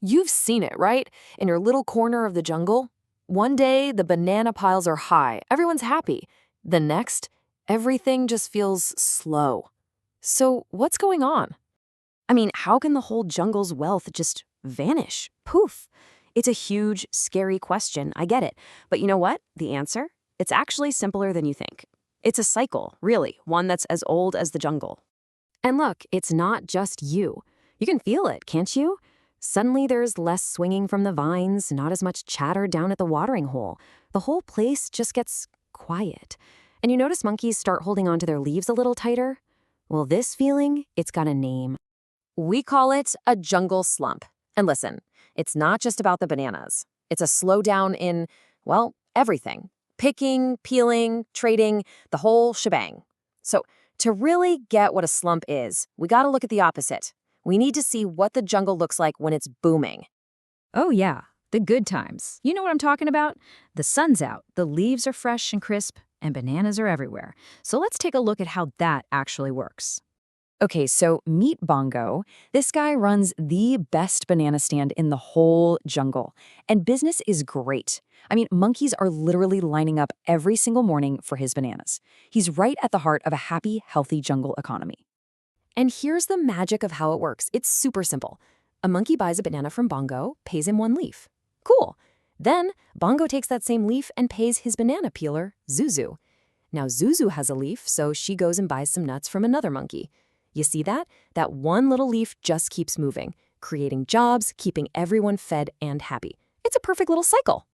You've seen it, right? In your little corner of the jungle. One day, the banana piles are high. Everyone's happy. The next, everything just feels slow. So, what's going on? I mean, how can the whole jungle's wealth just vanish? Poof. It's a huge, scary question, I get it. But you know what? The answer? It's actually simpler than you think. It's a cycle, really, one that's as old as the jungle. And look, it's not just you. You can feel it, can't you? Suddenly there's less swinging from the vines, not as much chatter down at the watering hole. The whole place just gets quiet. And you notice monkeys start holding onto their leaves a little tighter? Well, this feeling, it's got a name. We call it a jungle slump. And listen, it's not just about the bananas. It's a slowdown in, well, everything. Picking, peeling, trading, the whole shebang. So, to really get what a slump is, we gotta look at the opposite. We need to see what the jungle looks like when it's booming. Oh yeah, the good times. You know what I'm talking about? The sun's out, the leaves are fresh and crisp, and bananas are everywhere. So let's take a look at how that actually works. Okay, so meet Bongo. This guy runs the best banana stand in the whole jungle. And business is great. I mean, monkeys are literally lining up every single morning for his bananas. He's right at the heart of a happy, healthy jungle economy. And here's the magic of how it works. It's super simple. A monkey buys a banana from Bongo, pays him one leaf. Cool. Then, Bongo takes that same leaf and pays his banana peeler, Zuzu. Now, Zuzu has a leaf, so she goes and buys some nuts from another monkey. You see that? That one little leaf just keeps moving, creating jobs, keeping everyone fed and happy. It's a perfect little cycle.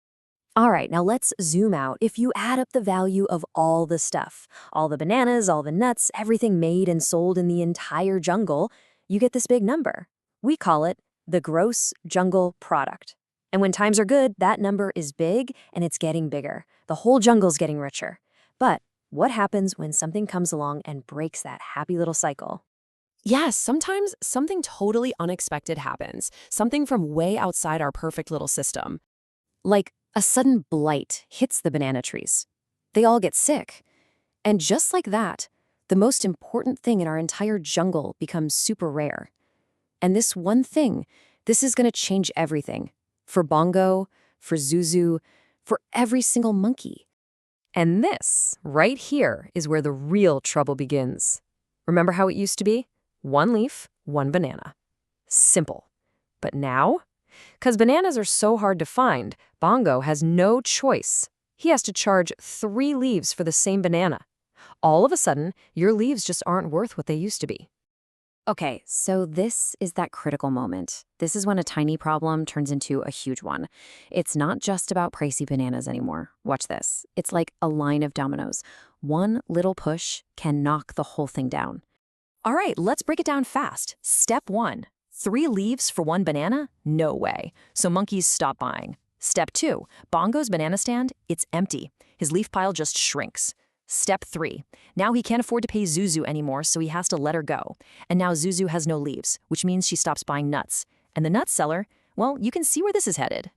All right, now let's zoom out. If you add up the value of all the stuff, all the bananas, all the nuts, everything made and sold in the entire jungle, you get this big number. We call it the gross jungle product. And when times are good, that number is big and it's getting bigger. The whole jungle's getting richer. But what happens when something comes along and breaks that happy little cycle? Yes, sometimes something totally unexpected happens, something from way outside our perfect little system. Like a sudden blight hits the banana trees. They all get sick. And just like that, the most important thing in our entire jungle becomes super rare. And this one thing, this is going to change everything. For Bongo, for Zuzu, for every single monkey. And this, right here, is where the real trouble begins. Remember how it used to be? One leaf, one banana. Simple. But now? Because bananas are so hard to find, Bongo has no choice. He has to charge 3 leaves for the same banana. All of a sudden, your leaves just aren't worth what they used to be. Okay, so this is that critical moment. This is when a tiny problem turns into a huge one. It's not just about pricey bananas anymore. Watch this. It's like a line of dominoes. One little push can knock the whole thing down. All right, let's break it down fast. Step 1. 3 leaves for 1 banana? No way. So monkeys stop buying. Step 2. Bongo's banana stand, it's empty. His leaf pile just shrinks. Step 3. Now he can't afford to pay Zuzu anymore, so he has to let her go. And now Zuzu has no leaves, which means she stops buying nuts. And the nut seller, well, you can see where this is headed.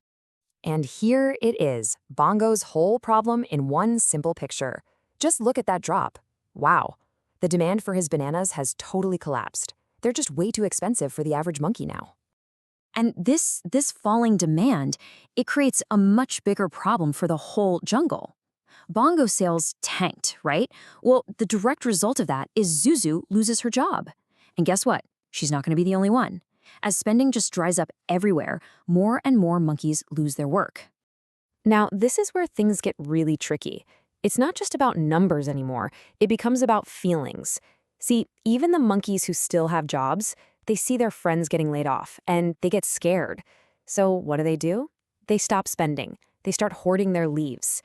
And here it is, Bongo's whole problem in one simple picture. Just look at that drop. Wow. The demand for his bananas has totally collapsed. They're just way too expensive for the average monkey now. And this falling demand, it creates a much bigger problem for the whole jungle. Bongo sales tanked, right? Well, the direct result of that is Zuzu loses her job. And guess what? She's not going to be the only one. As spending just dries up everywhere, more and more monkeys lose their work. Now, this is where things get really tricky. It's not just about numbers anymore. It becomes about feelings. See, even the monkeys who still have jobs, they see their friends getting laid off, and they get scared. So what do? They stop spending. They start hoarding their leaves.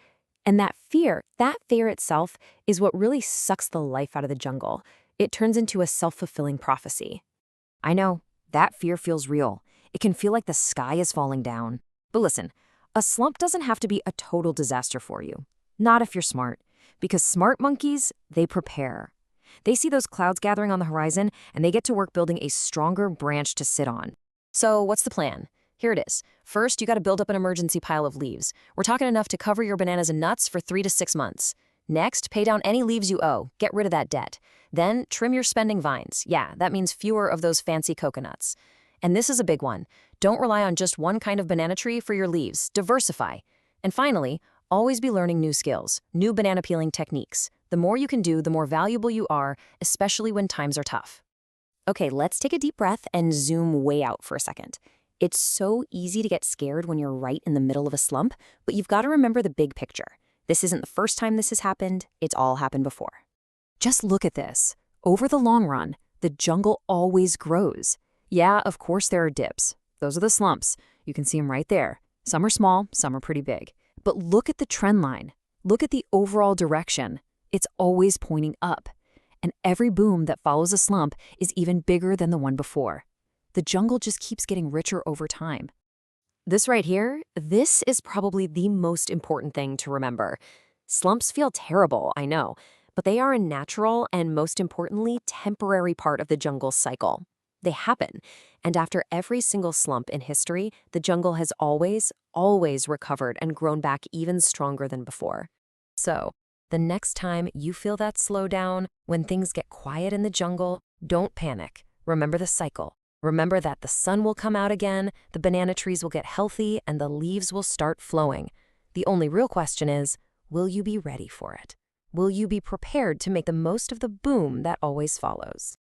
And that fear itself is what really sucks the life out of the jungle. It turns into a self-fulfilling prophecy. I know, that fear feels real. It can feel like the sky is falling down. But listen, a slump doesn't have to be a total disaster for you. Not if you're smart. Because smart monkeys, they prepare. They see those clouds gathering on the horizon, and they get to work building a stronger branch to sit on. So what's the plan? Here it is. First, you got to build up an emergency pile of leaves. We're talking enough to cover your bananas and nuts for 3 to 6 months. Next, pay down any leaves you owe. Get rid of that debt. Then, trim your spending vines. Yeah, that means fewer of those fancy coconuts. And this is a big one. Don't rely on just one kind of banana tree for your leaves. Diversify. And finally, always be learning new skills, new banana peeling techniques. The more you can do, the more valuable you are, especially when times are tough. Okay, let's take a deep breath and zoom way out for a second. It's so easy to get scared when you're right in the middle of a slump, but you've got to remember the big picture. This isn't the first time this has happened, it's all happened before. Just look at this. Over the long run, the jungle always grows. Yeah, of course there are dips. Those are the slumps. You can see them right there. Some are small, some are pretty big. But look at the trend line. Look at the overall direction. It's always pointing up. And every boom that follows a slump is even bigger than the one before. The jungle just keeps getting richer over time. This right here, this is probably the most important thing to remember. Slumps feel terrible, I know, but they are a natural and, most importantly, temporary part of the jungle's cycle. They happen, and after every single slump in history, the jungle has always recovered and grown back even stronger than before. So, the next time you feel that slowdown, when things get quiet in the jungle, don't panic. Remember the cycle. Remember that the sun will come out again, the banana trees will get healthy, and the leaves will start flowing. The only real question is, will you be ready for it? Will you be prepared to make the most of the boom that always follows?